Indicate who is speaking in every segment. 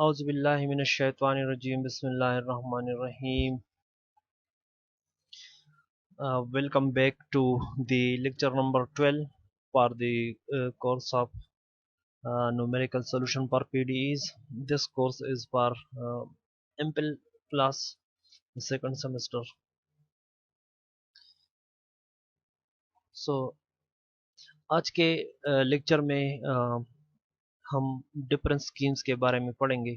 Speaker 1: औज़ुबिल्लाहि मिनश्शैतानिर्रजीम बिस्मिल्लाहिर्रहमानिर्रहीम। Welcome back to the lecture number 12 for the course of numerical solution for PDEs. This course is for MPhil class second semester. So आज के lecture में हम difference schemes के बारे में पढ़ेंगे।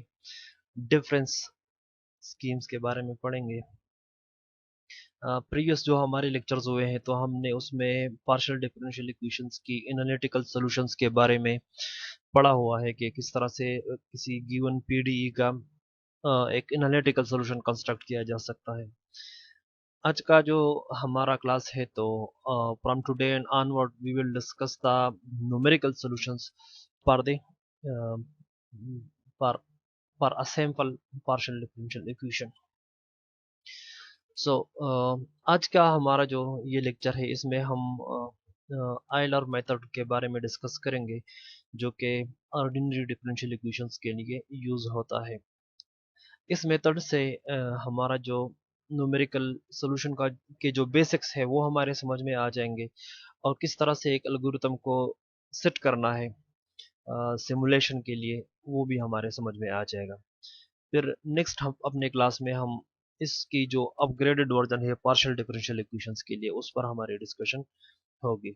Speaker 1: डिफरेंस स्कीम्स के बारे में पढ़ेंगे। प्रीवियस जो हमारे लेक्चर्स हुए हैं तो हमने उसमें पार्शियल डिफरेंशियल इक्वेशंस की एनालिटिकल सॉल्यूशंस के बारे में पढ़ा हुआ है कि किस तरह से किसी गिवन पीडीई का एक एनालिटिकल सॉल्यूशन कंस्ट्रक्ट किया जा सकता है। आज का जो हमारा क्लास है तो from today and onward we will discuss the numerical solutions for the for for a simple partial differential equation. So आज का हमारा जो ये लेक्चर है इसमें हम आयलर मेथड के बारे में डिस्कस करेंगे जो कि ऑर्डिनरी डिफरेंशियल इक्वेशंस के लिए यूज होता है। इस मेथड से हमारा जो न्यूमेरिकल सॉल्यूशन का के जो बेसिक्स है वो हमारे समझ में आ जाएंगे और किस तरह से एक एल्गोरिथम को सेट करना है सिमुलेशन के लिए वो भी हमारे समझ में आ जाएगा। फिर नेक्स्ट हम अपने क्लास में हम इसकी जो अपग्रेडेड वर्जन है पार्शियल डिफरेंशियल इक्वेशंस के लिए उस पर हमारी डिस्कशन होगी।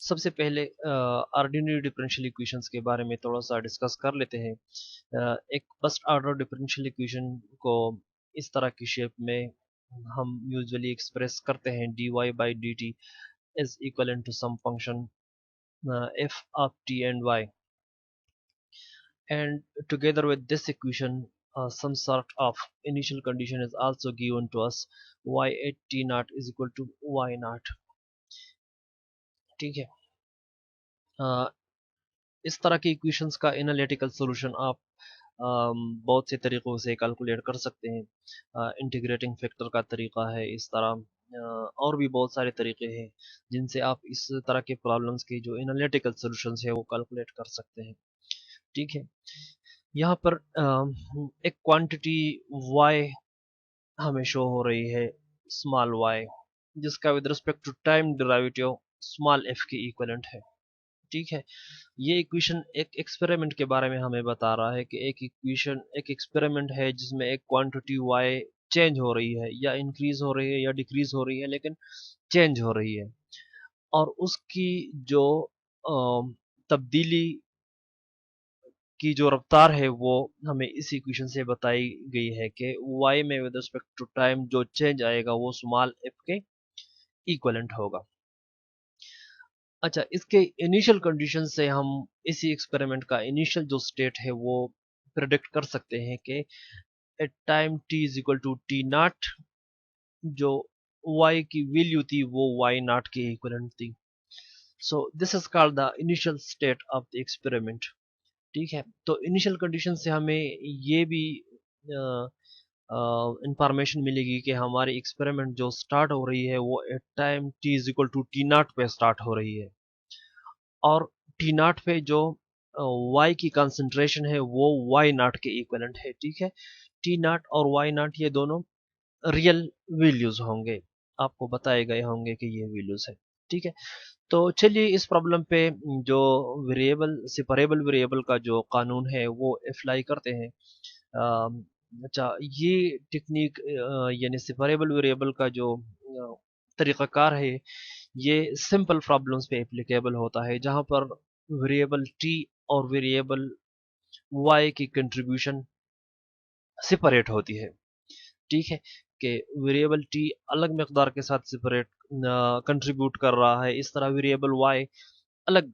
Speaker 1: सबसे पहले ऑर्डिनरी डिफरेंशियल इक्वेशंस के बारे में थोड़ा सा डिस्कस कर लेते हैं। एक फर्स्ट ऑर्डर डिफरेंशियल इक्वेशन को इस तरह की शेप में हम यूजुअली एक्सप्रेस करते हैं dy by dt is equivalent to some function f of t and y, and together with this equation some sort of initial condition is also given to us y at t naught is equal to y naught। ठीक है। इस तरह की equations का analytical solution आप बहुत से तरीक़ों से कैलकुलेट कर सकते हैं। इंटीग्रेटिंग फैक्टर का तरीक़ा है, इस तरह और भी बहुत सारे तरीक़े हैं जिनसे आप इस तरह के प्रॉब्लम्स की जो एनालिटिकल सॉल्यूशंस है वो कैलकुलेट कर सकते हैं। ठीक है। यहाँ पर एक क्वांटिटी y हमें शो हो रही है, स्मॉल y, जिसका with respect to time derivative small f के इक्विवेलेंट है। ठीक है। ये इक्वेशन एक एक्सपेरिमेंट के बारे में हमें बता रहा है कि एक एक्सपेरिमेंट है जिसमें एक क्वांटिटी y चेंज हो रही है या इंक्रीज हो रही है या डिक्रीज हो रही है, लेकिन चेंज हो रही है और उसकी जो तब्दीली की जो रफ्तार है वो हमें इस इक्वेशन से बताई गई है कि y में विद रिस्पेक्ट टू टाइम जो चेंज आएगा वो स्मॉल f के इक्विवेलेंट होगा। अच्छा, इसके इनिशियल कंडीशन से हम इसी एक्सपेरिमेंट का इनिशियल जो स्टेट है वो प्रेडिक्ट कर सकते हैं कि at time t is equal to T naught जो y की वैल्यू थी वो y नॉट के इक्विवेलेंट थी। So this is called the initial state of the experiment. ठीक है। तो इनिशियल कंडीशन से हमें ये भी इंफॉर्मेशन मिलेगी कि हमारी एक्सपेरिमेंट जो स्टार्ट हो रही है वो at time t is equal to T naught पे स्टार्ट हो रही है और टी नॉट पे जो y की कंसंट्रेशन है वो y नॉट के इक्विवेलेंट है। ठीक है। टी नॉट और y नॉट ये दोनों रियल वैल्यूज होंगे, आपको बताए गए होंगे कि ये वैल्यूज है। ठीक है। तो चलिए इस प्रॉब्लम पे जो वेरिएबल सेपरेबल वेरिएबल का जो कानून है वो अप्लाई करते हैं। अच्छा, ये टेक्निक यानी सेपरेबल वेरिएबल का जो तरीक़ाकार है ये सिंपल प्रॉब्लम्स पे एप्लीकेबल होता है जहां पर वेरिएबल t और वेरिएबल y की कंट्रीब्यूशन सेपरेट होती है। ठीक है। कि वेरिएबल t अलग मकदार के साथ सेपरेट कंट्रीब्यूट कर रहा है, इस तरह वेरिएबल y अलग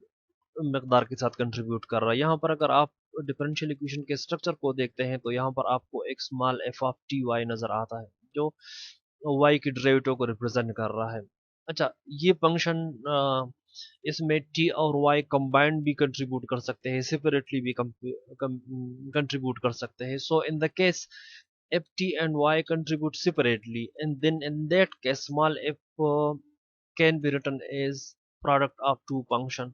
Speaker 1: मकदार के साथ कंट्रीब्यूट कर रहा है। यहाँ पर अगर आप डिफरेंशियल इक्वेशन के स्ट्रक्चर को देखते हैं तो यहाँ पर आपको एक small f of T Y नजर आता है जो y की डेरिवेटिव को रिप्रेजेंट कर रहा है। अच्छा, ये फंक्शन इसमें t और y कंबाइंड भी कंट्रीब्यूट कर सकते हैं, सेपरेटली भी कंट्रीब्यूट कर सकते हैं। So in the case if t and y contribute separately, and then in that case small f can be written as product of two function,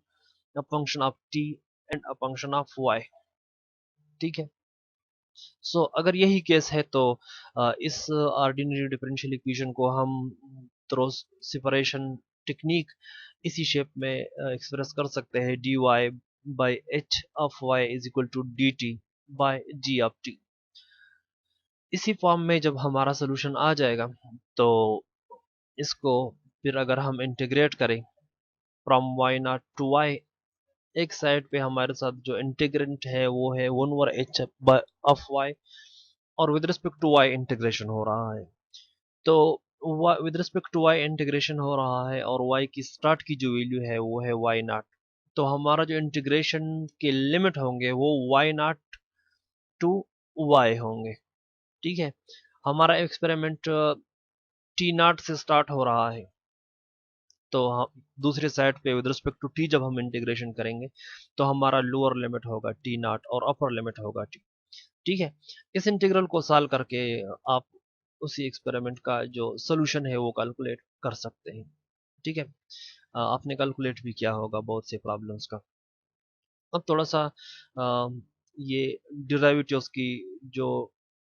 Speaker 1: a function of t and a function of y। ठीक है। सो अगर यही case है तो इस ordinary differential equation को हम through separation technique इसी शेप में एक्सप्रेस कर सकते हैं, dy by h of y is equal to d t by g of t. इसी फॉर्म में जब हमारा सोल्यूशन आ जाएगा तो इसको फिर अगर हम इंटीग्रेट करें from y naught to y, एक साइड पे हमारे साथ जो इंटीग्रेंट है वो है 1/h ऑफ y, और with respect to y integration हो रहा है। तो with respect to y integration हो रहा है और y की स्टार्ट की जो वैल्यू है वो है y नॉट। तो हमारा जो इंटीग्रेशन के लिमिट होंगे वो y नॉट टू y होंगे। ठीक है। हमारा एक्सपेरिमेंट टी नॉट से स्टार्ट हो रहा है, तो हम दूसरे साइड पे विद रिस्पेक्ट टू टी जब हम इंटीग्रेशन करेंगे तो हमारा लोअर लिमिट होगा टी नॉट और अपर लिमिट होगा टी। ठीक है। इस इंटीग्रल को सॉल्व करके आप उसी एक्सपेरिमेंट का जो सोल्यूशन है वो कैलकुलेट कर सकते हैं। ठीक है। आपने कैलकुलेट भी किया होगा बहुत से प्रॉब्लम्स का। अब थोड़ा सा ये डिराइवेटिव्स की जो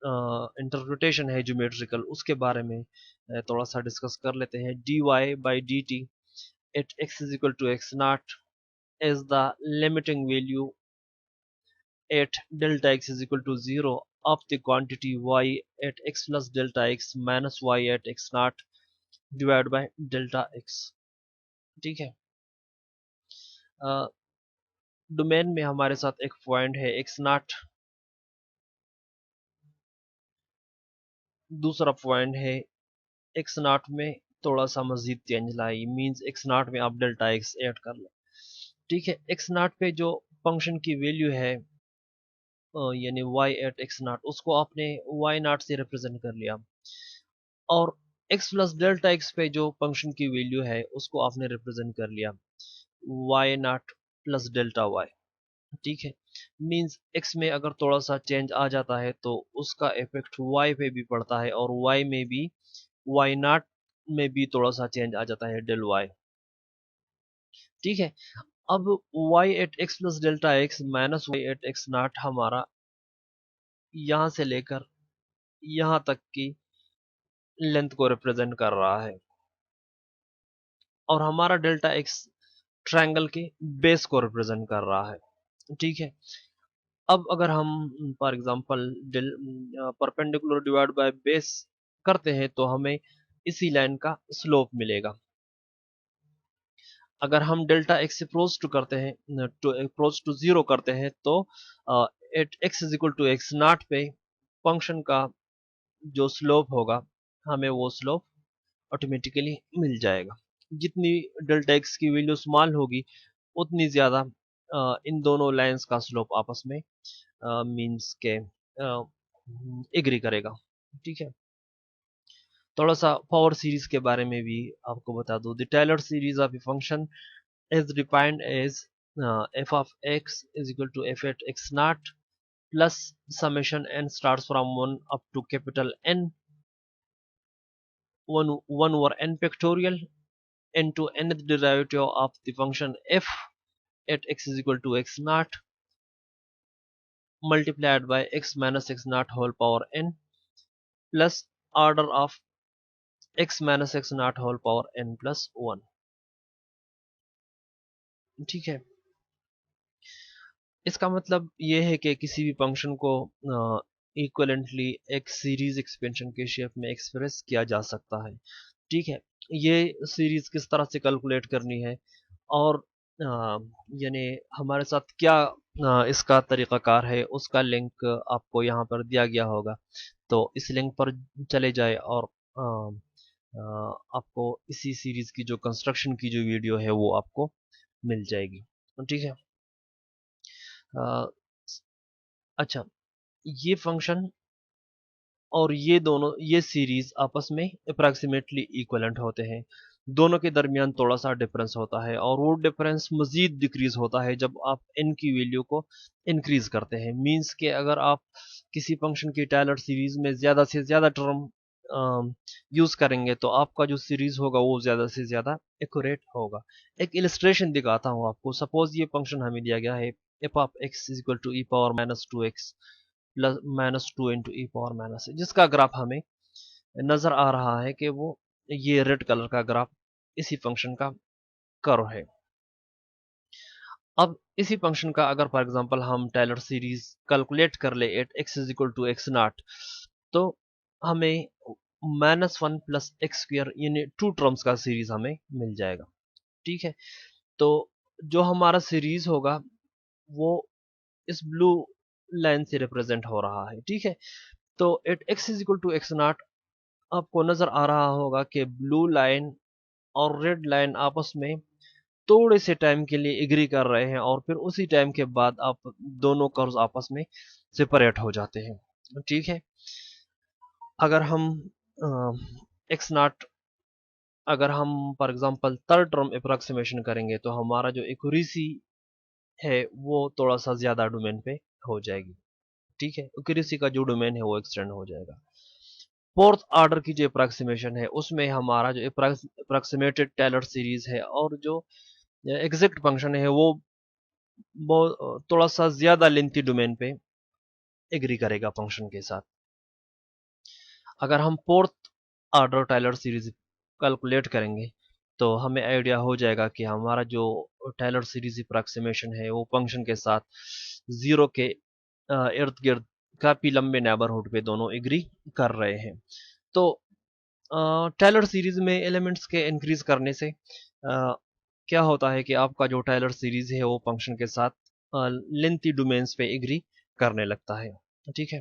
Speaker 1: इंटरप्रिटेशन है ज्योमेट्रिकल उसके बारे में थोड़ा सा डिस्कस कर लेते हैं। D y by d t at x is equal to x naught is the limiting value at delta x is equal to 0 of the quantity y at x plus delta x minus y at x naught divided by delta x। ठीक है। Domain में हमारे साथ एक point है x not, दूसरा point है x not में थोड़ा सा मजीद चेंज लाई, मींस x नॉट में आप डेल्टा x ऐड कर लें। ठीक है। x नॉट पे जो फंक्शन की वैल्यू है यानी y एट एक्स नॉट, उसको आपने y नॉट से रिप्रेजेंट कर लिया, और x प्लस डेल्टा x पे जो फंक्शन की वैल्यू है उसको आपने रिप्रेजेंट कर लिया y not plus delta y। ठीक है। मींस x में अगर थोड़ा सा चेंज आ जाता है तो उसका इफेक्ट y पे भी पड़ता है, और y में भी y नॉट में भी थोड़ा सा चेंज आ जाता है डेल y। ठीक है। अब y at x plus delta x minus y at x naught हमारा यहां से लेकर यहां तक की लेंथ को रिप्रेजेंट कर रहा है, और हमारा डेल्टा एक्स ट्रायंगल के बेस को रिप्रेजेंट कर रहा है। ठीक है। अब अगर हम for example perpendicular divide by base करते हैं तो हमें इसी लाइन का स्लोप मिलेगा। अगर हम डेल्टा एक्स से अप्रोच टू करते हैं, टू अप्रोच टू जीरो करते हैं, तो at x is equal to x naught पे फंक्शन का जो स्लोप होगा हमें वो स्लोप ऑटोमेटिकली मिल जाएगा। जितनी डेल्टा एक्स की वैल्यू स्मॉल होगी उतनी ज़्यादा इन दोनों लाइंस का स्लोप आपस में मीन्स के एग्री करेगा। ठीक है। थोड़ा सा पावर सीरीज के बारे में भी आपको बता दूं। The Taylor series of a function is defined as f of x is equal to f at x naught plus summation n starts from 1 up to capital N 1 over n factorial into nth derivative of the function f at x is equal to x naught multiplied by x minus x naught whole power n plus order of x minus x naught whole power n plus 1। ठीक है। इसका मतलब ये है कि किसी भी function को इक्वलेंटली एक सीरीज एक्सपेंशन के शेप में एक्सप्रेस किया जा सकता है। ठीक है। ये सीरीज किस तरह से कैलकुलेट करनी है और यानी हमारे साथ क्या इसका तरीक़ाकार है उसका लिंक आपको यहाँ पर दिया गया होगा, तो इस लिंक पर चले जाए और आपको इसी सीरीज की जो कंस्ट्रक्शन की जो वीडियो है वो आपको मिल जाएगी। ठीक है। अच्छा, ये फंक्शन और ये दोनों ये सीरीज आपस में अप्रॉक्सीमेटली इक्वलेंट होते हैं। दोनों के दरमियान थोड़ा सा डिफरेंस होता है, और वो डिफरेंस मजीद डिक्रीज होता है जब आप n की वैल्यू को इंक्रीज करते हैं। मींस के अगर आप किसी फंक्शन की टेलर सीरीज में ज़्यादा से ज़्यादा टर्म यूज करेंगे तो आपका जो सीरीज होगा वो ज्यादा से ज्यादा एक्यूरेट होगा। एक इलस्ट्रेशन दिखाता हूँ आपको। सपोज ये फंक्शन हमें दिया गया है f of x is equal to e power minus two x plus minus two into e power minus, जिसका ग्राफ हमें नजर आ रहा है कि वो ये रेड कलर का ग्राफ इसी फंक्शन का कर्व है। अब इसी फंक्शन का अगर फॉर एग्जांपल हम टेलर सीरीज कैलकुलेट कर ले at x is equal to x naught, तो हमें minus one plus x square यानी टू टर्म्स का सीरीज हमें मिल जाएगा। ठीक है, तो जो हमारा सीरीज होगा वो इस ब्लू लाइन से रिप्रेजेंट हो रहा है। ठीक है, तो at x is equal to x naught आपको नजर आ रहा होगा कि ब्लू लाइन और रेड लाइन आपस में थोड़े से टाइम के लिए एग्री कर रहे हैं और फिर उसी टाइम के बाद आप दोनों कर्व्स आपस में सेपरेट हो जाते हैं। ठीक है, अगर हम एक्स नॉट अगर हम for example third term approximation करेंगे तो हमारा जो एक्यूरेसी है वो थोड़ा सा ज्यादा डोमेन पे हो जाएगी। ठीक है, एक्यूरेसी का जो डोमेन है वो एक्सटेंड हो जाएगा। फोर्थ ऑर्डर की जो अप्रोक्सीमेशन है उसमें हमारा जो अप्रोक्सीमेटेड टेलर सीरीज है और जो एग्जैक्ट फंक्शन है वो थोड़ा सा ज्यादा लेंथी डोमेन पे एग्री करेगा फंक्शन के साथ। अगर हम fourth order Taylor series calculate करेंगे तो हमें आइडिया हो जाएगा कि हमारा जो टाइलर सीरीज अप्रोक्सीमेशन है वो फंक्शन के साथ जीरो के इर्द गिर्द काफी लंबे नेबरहुड पे दोनों एग्री कर रहे हैं। तो टाइलर सीरीज में एलिमेंट्स के इंक्रीज करने से क्या होता है कि आपका जो टाइलर सीरीज है वो फंक्शन के साथ लेंथी डोमेन्स पे एग्री करने लगता है। ठीक है,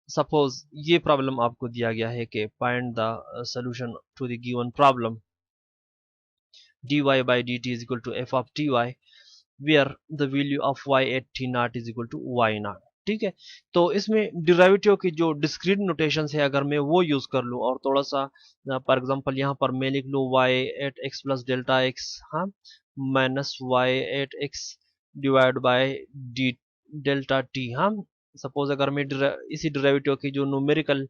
Speaker 1: सपोज ये प्रॉब्लम आपको दिया गया है कि find the solution to the given problem dy by dt is equal to f of ty where the value of y at t naught is equal to y naught। ठीक है, तो इसमें डिराइवेटिव की जो डिस्क्रीट नोटेशन है अगर मैं वो यूज कर लूँ और थोड़ा सा फॉर एग्जांपल यहाँ पर मैं लिख लूँ y at x plus delta x, हाँ, minus y at x divide by d delta t, हाँ। सपोज अगर मैं इसी डिराइवेटिव की जो न्यूमेरिकल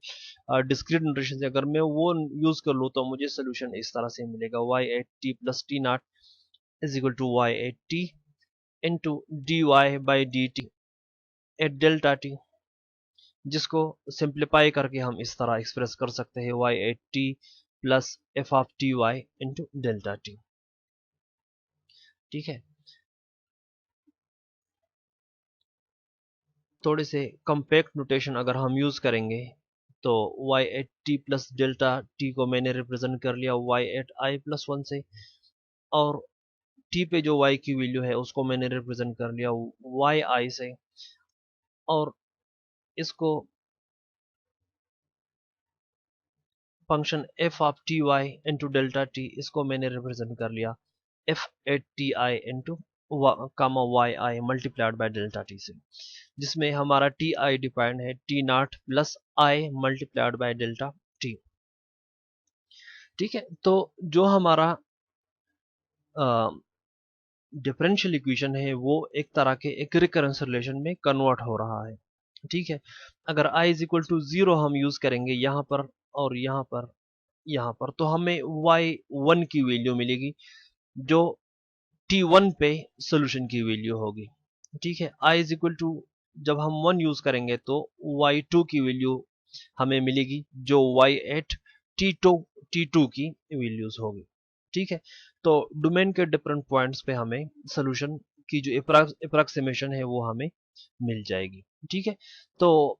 Speaker 1: डिस्क्रीट नोटेशन है अगर मैं वो यूज कर लूँ तो मुझे सोल्यूशन इस तरह से मिलेगा y at t plus t naught is equal to y at t into d y by d t at delta t, जिसको सिंप्लीफाई करके हम इस तरह एक्सप्रेस कर सकते हैं y at t plus f of T y into delta t. ठीक है, थोड़े से कम्पैक्ट नोटेशन अगर हम यूज करेंगे तो y at t plus delta T को मैंने रिप्रेजेंट कर लिया y एट आई प्लस वन से, और t पे जो y की वैल्यू है उसको मैंने रिप्रेजेंट कर लिया y आई से, और इसको function f of T y into delta t इसको मैंने रिप्रेजेंट कर लिया f at t i into comma y i multiplied by delta t से, जिसमें हमारा टी आई डिफाइंड है t naught plus i multiplied by delta t. ठीक है, तो जो हमारा डिफरेंशियल इक्वेशन है वो एक तरह के एक रिकरेंस रिलेशन में कन्वर्ट हो रहा है। ठीक है, अगर i is equal to zero हम यूज करेंगे यहाँ पर और यहाँ पर तो हमें y1 की वैल्यू मिलेगी जो t1 पे सोल्यूशन की वैल्यू होगी। ठीक है, i इज इक्वल टू जब हम 1 यूज करेंगे तो y2 की वैल्यू हमें मिलेगी जो y एट t2 की वैल्यूज होगी। ठीक है, तो डोमेन के डिफरेंट पॉइंट्स पे हमें सोल्यूशन की जो अप्रोक्सीमेशन है वो हमें मिल जाएगी। ठीक है, तो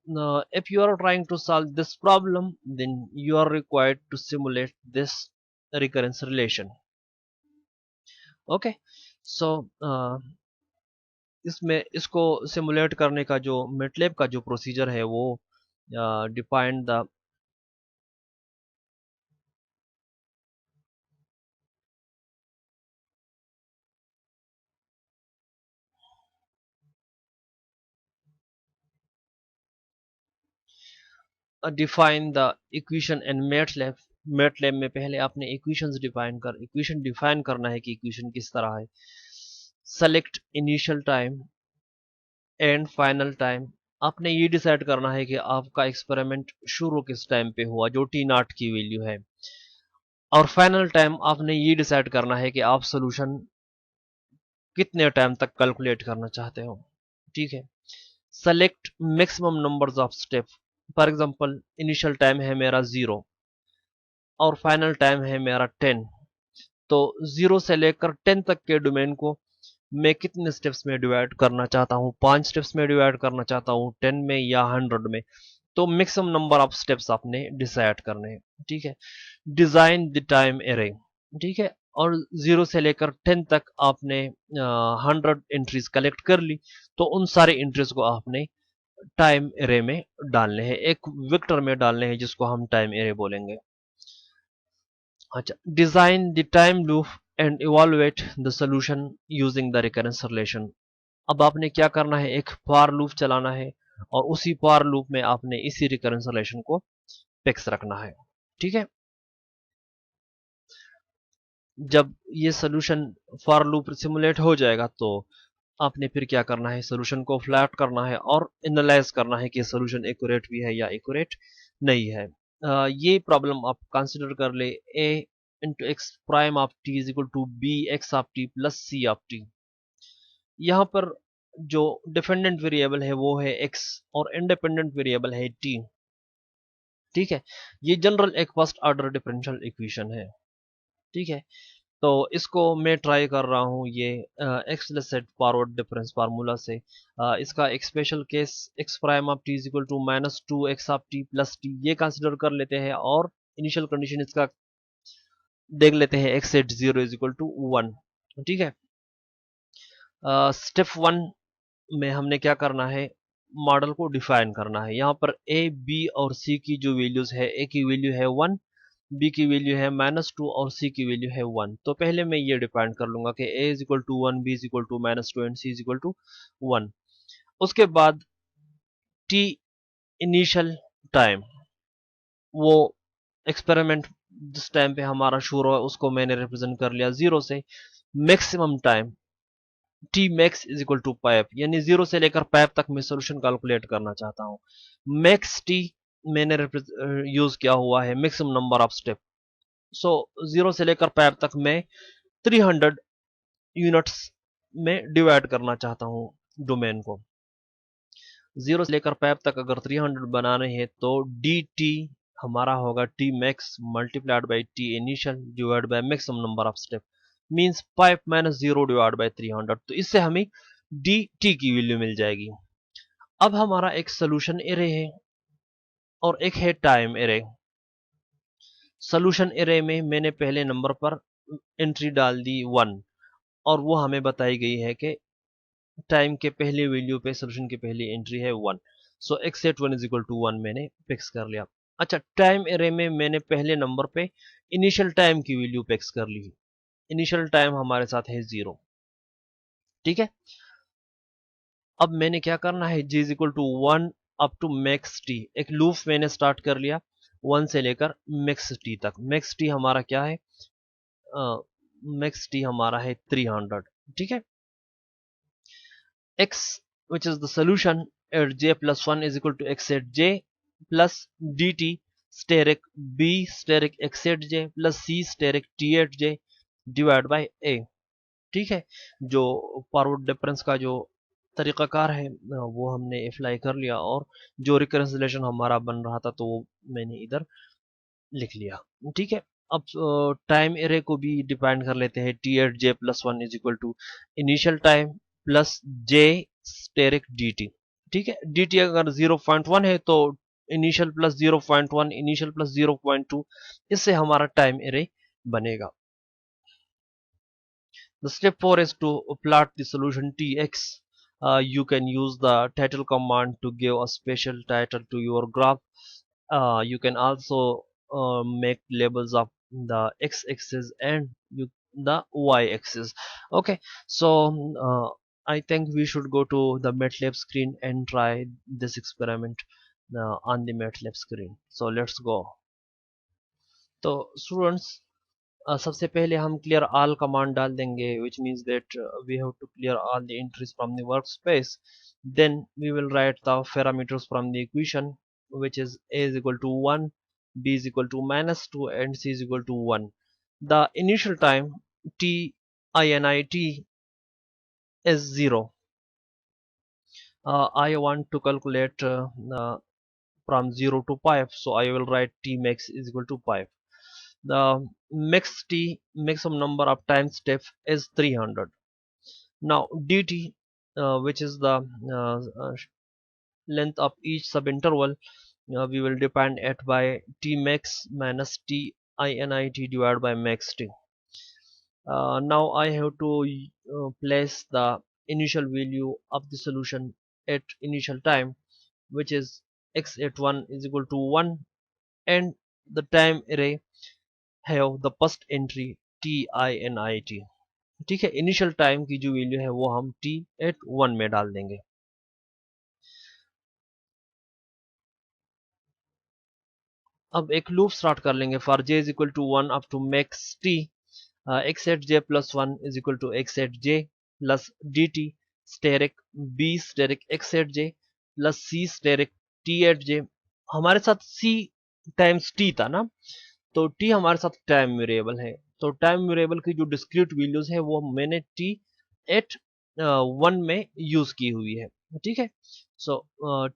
Speaker 1: if you are trying to solve this problem then you are required to simulate this recurrence relation। Okay, so इसमें इसको सिमुलेट करने का जो मेटलैब का जो प्रोसीजर है वो defined the define the equation in MATLAB. MATLAB में पहले आपने इक्वेशन डिफाइन करना है कि इक्वेशन किस तरह है। Select initial time and final time आपने ये डिसाइड करना है कि आपका एक्सपेरिमेंट शुरू किस टाइम पे हुआ, जो टी नॉट की वैल्यू है, और फाइनल टाइम आपने ये डिसाइड करना है कि आप सोल्यूशन कितने टाइम तक कैलकुलेट करना चाहते हो। ठीक है। Select maximum numbers of step. For example initial time है मेरा 0 और फाइनल टाइम है मेरा 10। तो 0 से लेकर 10 तक के डोमेन को मैं कितने स्टेप्स में डिवाइड करना चाहता हूँ, 5 स्टेप्स में डिवाइड करना चाहता हूँ, 10 में या 100 में। तो मैक्सिमम नंबर ऑफ स्टेप्स आपने डिसाइड करने हैं। ठीक है। Design the time array. ठीक है। और 0 से लेकर 10 तक आपने 100 एंट्रीज कलेक्ट कर ली, तो उन सारे एंट्रीज को आपने टाइम एरे में डालने हैं, एक वेक्टर में डालने हैं जिसको हम टाइम एरे बोलेंगे। अच्छा, design the time loop and evaluate the solution using the recurrence relation. अब आपने क्या करना है, एक फॉर लूप चलाना है और उसी फॉर लूप में आपने इसी रिकरेंस रिलेशन को फिक्स रखना है। ठीक है। जब ये सोल्यूशन फॉर लूप सिमुलेट हो जाएगा तो आपने फिर क्या करना है, सोल्यूशन को फ्लैट करना है और एनालाइज करना है कि सोल्यूशन एक्यूरेट भी है या एक्यूरेट नहीं है। ये प्रॉब्लम आप कंसिडर कर ले, a into x prime of t is equal to b x of t plus c of t. यहाँ पर जो डिपेंडेंट वेरिएबल है वो है x और इंडिपेंडेंट वेरिएबल है t। ठीक है। ये जनरल एक फर्स्ट ऑर्डर डिफरेंशियल इक्वेशन है। ठीक है। तो इसको मैं ट्राई कर रहा हूँ ये एक्सप्लिसिट फॉरवर्ड डिफरेंस फार्मूला से। इसका एक special case x prime of t is equal to minus two x of t plus t ये कंसिडर कर लेते हैं और इनिशियल कंडीशन इसका देख लेते हैं, x at zero is equal to 1। ठीक है। स्टेप 1 में हमने क्या करना है, मॉडल को डिफाइन करना है। यहाँ पर ए बी और सी की जो वैल्यूज है, ए की वैल्यू है 1, बी की वैल्यू है -2 और सी की वैल्यू है 1। तो पहले मैं ये डिफाइन कर लूंगा कि a is equal to 1, b is equal to -2 and c is equal to 1। उसके बाद t इनिशियल टाइम, वो एक्सपेरिमेंट जिस टाइम पे हमारा शुरू है उसको मैंने रिप्रेजेंट कर लिया 0 से। Maximum time t max is equal to pi, यानी 0 से लेकर पाइप तक मैं सोल्यूशन कैलकुलेट करना चाहता हूँ। मैक्स टी मैंने यूज किया हुआ है मैक्सिमम नंबर ऑफ स्टेप। सो 0 से लेकर पाइप तक मैं 300 यूनिट्स में डिवाइड करना चाहता हूँ डोमेन को। 0 से लेकर पाइप तक अगर 300 बनाने हैं तो डी टी हमारा होगा T max multiplied by T initial divide by maximum number of step, means pipe minus 0 divide by 300। तो इससे हमें डी टी की वैल्यू मिल जाएगी। अब हमारा एक सोल्यूशन एरे है और एक है टाइम एरे। सोल्यूशन एरे में मैंने पहले नंबर पर एंट्री डाल दी 1 और वो हमें बताई गई है कि टाइम के पहले वैल्यू पे सोल्यूशन की पहली एंट्री है 1। So X at 1 is equal to 1 मैंने फिक्स कर लिया। अच्छा, टाइम एरे में मैंने पहले नंबर पे इनिशियल टाइम की वैल्यू फिक्स कर ली। इनिशियल टाइम हमारे साथ है 0। ठीक है। अब मैंने क्या करना है, g is equal to 1 up to max t, एक लूप मैंने स्टार्ट कर लिया 1 से लेकर मैक्स टी तक। मैक्स टी हमारा क्या है, मैक्स टी हमारा है 300। ठीक है। x, which is the solution at j plus 1 is equal to x at j plus dt steric b steric x at j plus c steric t at j divide by a। ठीक है। जो forward difference का जो तरीकाकार है वो हमने apply कर लिया और जो रिकरेंस रिलेशन हमारा बन रहा था तो वो मैंने इधर लिख लिया। ठीक है। अब टाइम एरे को भी डिफाइन कर लेते हैं, t at j plus 1 is equal to initial time plus j asterisk d t. ठीक है। डी टी अगर 0.1 है तो इनिशियल प्लस 0.1 इनिशियल प्लस 0.2, इससे हमारा टाइम एरे बनेगा। The step 4 is to plot the solution Tx. You can use the title command to give a special title to your graph. You can also make labels of the x-axis and the y-axis. Okay, so I think we should go to the MATLAB screen and try this experiment on the MATLAB screen. So let's go. So students, सबसे पहले हम clear all command डाल देंगे, which means that we have to clear all the entries from the workspace. Then we will write the parameters from the equation, which is a is equal to 1, b is equal to -2, and c is equal to 1. The initial time t init is 0. I want to calculate from 0 to 5, so I will write t max is equal to 5. The maximum number of time step is 300. Now dt, which is the length of each subinterval, we will depend it by t max minus t init divided by max t. Now I have to place the initial value of the solution at initial time, which is x at 1 is equal to 1, and the time array have the first entry tinit. ठीक है, initial time की जो value है वो हम t at 1 में डाल देंगे. अब एक लूप स्टार्ट कर लेंगे. For j is equal to 1 up to max t, x at j plus 1 is equal to x at j plus dt steric b steric x at j plus c steric t at j. हमारे साथ c times t था ना, तो t हमारे साथ time variable है, तो time variable की जो डिस्क्रीट वैल्यूज है वो मैंने t एट 1 में यूज की हुई है. ठीक है, so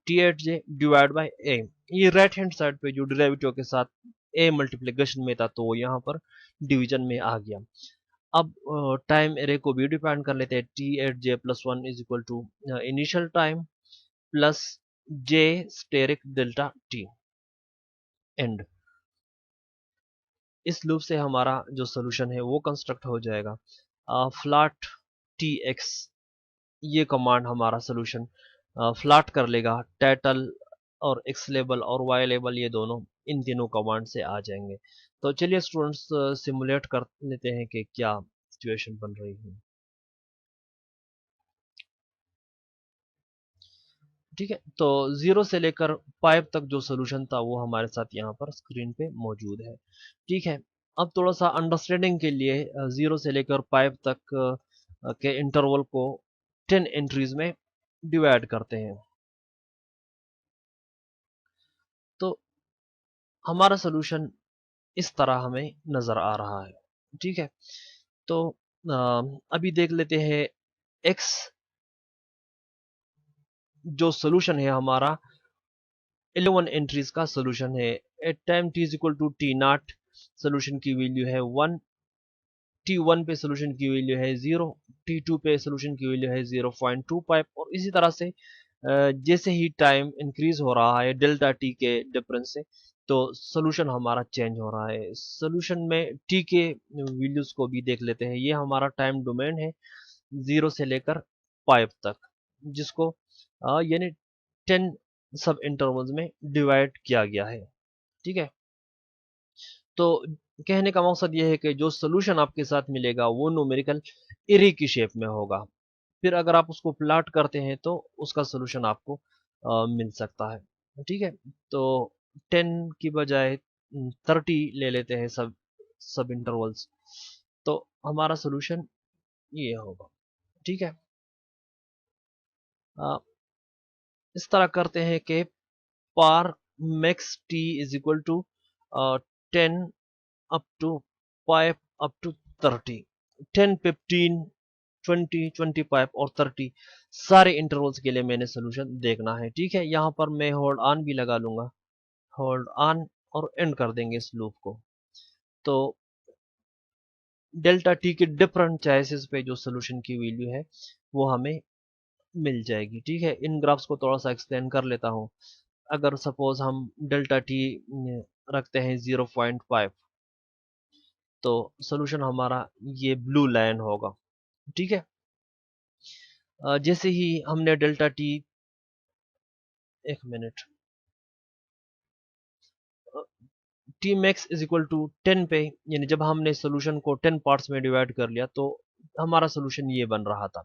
Speaker 1: t at j divide by a. ये राइट हैंड साइड पे जो डेरिवेटिव के साथ a मल्टीप्लिकेशन में था तो वो यहाँ पर डिवीजन में आ गया. अब टाइम एरे को भी डिफाइन कर लेते हैं. t at j plus 1 is equal to initial time plus j asterisk delta t end. इस लूप से हमारा जो सोल्यूशन है वो कंस्ट्रक्ट हो जाएगा. फ्लैट टी एक्स, ये कमांड हमारा सोल्यूशन फ्लैट कर लेगा. टाइटल और एक्स लेबल और वाई लेबल ये दोनों इन तीनों कमांड से आ जाएंगे. तो चलिए स्टूडेंट्स सिमुलेट कर लेते हैं कि क्या सिचुएशन बन रही है. ठीक है, तो 0 से लेकर 5 तक जो सोल्यूशन था वो हमारे साथ यहाँ पर स्क्रीन पे मौजूद है. ठीक है, अब थोड़ा सा अंडरस्टैंडिंग के लिए 0 से लेकर 5 तक के इंटरवल को 10 एंट्रीज में डिवाइड करते हैं. तो हमारा सोल्यूशन इस तरह हमें नजर आ रहा है. ठीक है, तो अभी देख लेते हैं x जो सोल्यूशन है हमारा 11 एंट्रीज का सोल्यूशन है. At time t is equal to T naught solution की वैल्यू है 1, t1 पे सोल्यूशन की वैल्यू है 0, t2 पे सोल्यूशन की वैल्यू है 0.25, और इसी तरह से जैसे ही टाइम इंक्रीज हो रहा है डेल्टा टी के डिफरेंस से, तो सोल्यूशन हमारा चेंज हो रहा है. सोल्यूशन में टी के वैल्यूज को भी देख लेते हैं. ये हमारा टाइम डोमेन है 0 से लेकर 5 तक, जिसको यानी 10 सब इंटरवल्स में डिवाइड किया गया है. ठीक है, तो कहने का मकसद ये है कि जो सोल्यूशन आपके साथ मिलेगा वो न्यूमेरिकल एरे की शेप में होगा. फिर अगर आप उसको प्लॉट करते हैं तो उसका सोल्यूशन आपको मिल सकता है. ठीक है, तो 10 की बजाय 30 ले लेते हैं सब सब इंटरवल्स, तो हमारा सोल्यूशन ये होगा. ठीक है, अ, इस तरह करते हैं कि पार max t is equal to 10 up to 5 up to 30. 10, 15, 20, 25 और 30 सारे इंटरवल्स के लिए मैंने सोल्यूशन देखना है. ठीक है, यहाँ पर मैं होल्ड ऑन भी लगा लूंगा, होल्ड ऑन, और एंड कर देंगे इस लूप को. तो डेल्टा टी के डिफरेंट चॉइसेस पे जो सोल्यूशन की वैल्यू है वो हमें मिल जाएगी. ठीक है, इन ग्राफ्स को थोड़ा सा एक्सप्लेन कर लेता हूँ. अगर सपोज हम डेल्टा टी रखते हैं 0.5, तो सोल्यूशन हमारा ये ब्लू लाइन होगा. ठीक है, जैसे ही हमने डेल्टा टी, एक minute, t max is equal to 10 पे, यानी जब हमने सोल्यूशन को 10 पार्ट्स में डिवाइड कर लिया तो हमारा सोल्यूशन ये बन रहा था.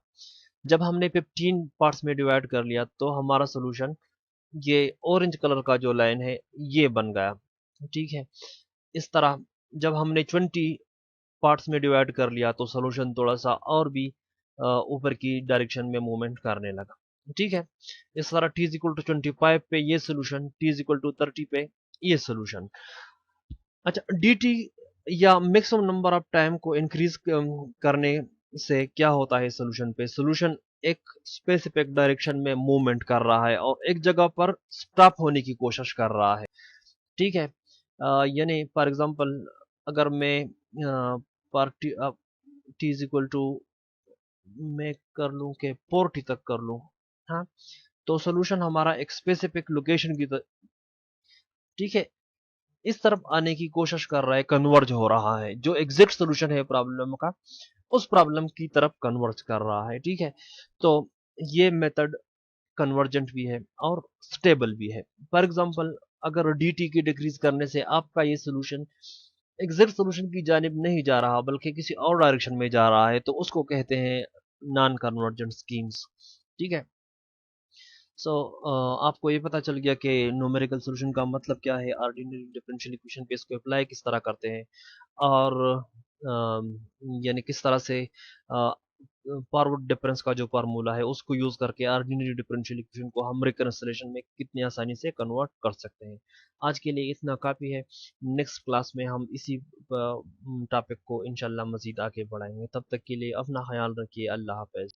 Speaker 1: जब हमने 15 पार्ट्स में डिवाइड कर लिया तो हमारा सोल्यूशन ये ऑरेंज कलर का जो लाइन है ये बन गया. ठीक है, इस तरह जब हमने 20 पार्ट्स में डिवाइड कर लिया तो सोल्यूशन थोड़ा सा और भी ऊपर की डायरेक्शन में मूवमेंट करने लगा। ठीक है, इस तरह t इज इक्वल टू 25 पे ये सोल्यूशन, t इज इक्वल टू 30 पे ये सोल्यूशन। अच्छा, dt या मैक्सिमम नंबर ऑफ टाइम को इंक्रीज करने से क्या होता है सोल्यूशन पे? सोल्यूशन एक स्पेसिफिक डायरेक्शन में मूवमेंट कर रहा है और एक जगह पर स्टॉप होने की कोशिश कर रहा है। ठीक है, यानी फॉर एग्जांपल अगर मैं पर टी इज इक्वल टू मैं कर लूं कि 40 तक कर लूं, हाँ, तो सोल्यूशन हमारा एक स्पेसिफिक लोकेशन की ठीक है इस तरफ आने की कोशिश कर रहा है, कन्वर्ज हो रहा है, जो एग्जैक्ट सोल्यूशन है प्रॉब्लम का उस प्रॉब्लम की तरफ कन्वर्ज कर रहा है। ठीक है, तो ये मेथड कन्वर्जेंट भी है और स्टेबल भी है। फॉर एग्जांपल अगर dt की डिक्रीज करने से आपका ये सोल्यूशन एग्जैक्ट सोल्यूशन की जानिब नहीं जा रहा बल्कि किसी और डायरेक्शन में जा रहा है तो उसको कहते हैं नॉन कन्वर्जेंट स्कीम्स। ठीक है, सो आपको ये पता चल गया कि न्यूमेरिकल सॉल्यूशन का मतलब क्या है, ऑर्डिनरी डिफरेंशियल इक्वेशन पे इसको अप्लाई किस तरह करते हैं और यानी किस तरह से फॉरवर्ड डिफरेंस का जो फार्मूला है उसको यूज करके ऑर्डिनरी डिफरेंशियल इक्वेशन को हम रिकंसिलिएशन में कितनी आसानी से कन्वर्ट कर सकते हैं। आज के लिए इतना काफ़ी है। नेक्स्ट क्लास में हम इसी टॉपिक को इंशाल्लाह मजीद आगे बढ़ाएंगे। तब तक के लिए अपना ख्याल रखिए। अल्लाह हाफ़िज़।